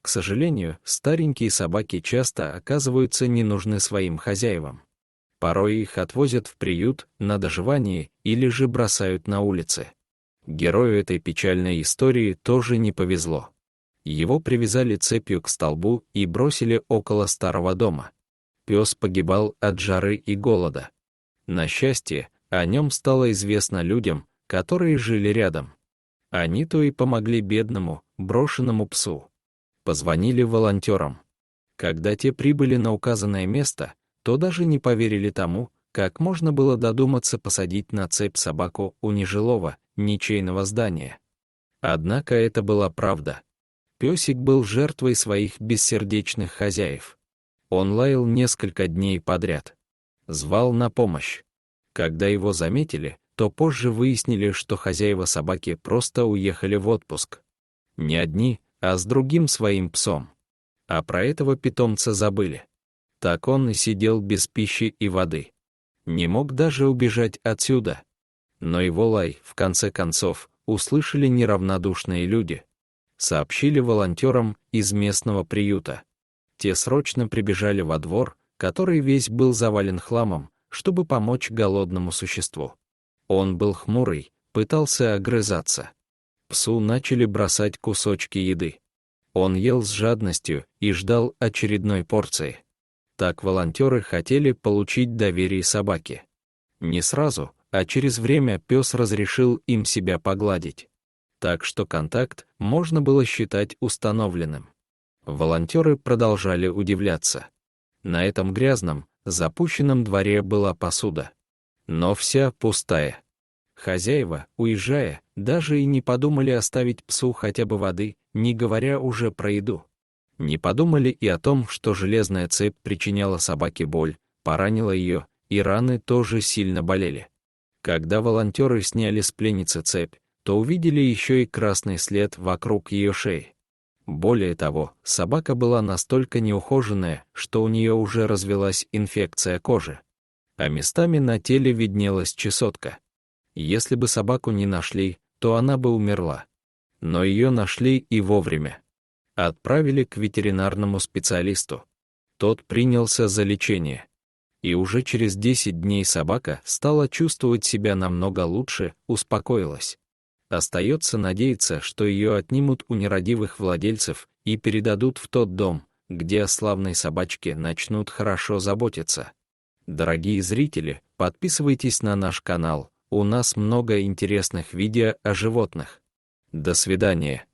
К сожалению, старенькие собаки часто оказываются не нужны своим хозяевам. Порой их отвозят в приют на доживание или же бросают на улице. Герою этой печальной истории тоже не повезло. Его привязали цепью к столбу и бросили около старого дома. Пес погибал от жары и голода. На счастье, о нем стало известно людям, которые жили рядом. Они-то и помогли бедному, брошенному псу. Позвонили волонтерам. Когда те прибыли на указанное место, то даже не поверили тому, как можно было додуматься посадить на цепь собаку у нежилого, ничейного здания. Однако это была правда. Песик был жертвой своих бессердечных хозяев. Он лаял несколько дней подряд. Звал на помощь. Когда его заметили, то позже выяснили, что хозяева собаки просто уехали в отпуск. Не одни, а с другим своим псом. А про этого питомца забыли. Так он и сидел без пищи и воды. Не мог даже убежать отсюда. Но его лай, в конце концов, услышали неравнодушные люди. Сообщили волонтерам из местного приюта. Те срочно прибежали во двор, который весь был завален хламом, чтобы помочь голодному существу. Он был хмурый, пытался огрызаться. Псу начали бросать кусочки еды. Он ел с жадностью и ждал очередной порции. Так волонтеры хотели получить доверие собаки. Не сразу, а через время пес разрешил им себя погладить. Так что контакт можно было считать установленным. Волонтеры продолжали удивляться. На этом грязном, запущенном дворе была посуда. Но вся пустая. Хозяева, уезжая, даже и не подумали оставить псу хотя бы воды, не говоря уже про еду. Не подумали и о том, что железная цепь причиняла собаке боль, поранила ее, и раны тоже сильно болели. Когда волонтеры сняли с пленницы цепь, то увидели еще и красный след вокруг ее шеи. Более того, собака была настолько неухоженная, что у нее уже развилась инфекция кожи. А местами на теле виднелась чесотка. Если бы собаку не нашли, то она бы умерла. Но ее нашли и вовремя. Отправили к ветеринарному специалисту. Тот принялся за лечение. И уже через 10 дней собака стала чувствовать себя намного лучше, успокоилась. Остается надеяться, что ее отнимут у нерадивых владельцев и передадут в тот дом, где о славной собачке начнут хорошо заботиться. Дорогие зрители, подписывайтесь на наш канал, у нас много интересных видео о животных. До свидания.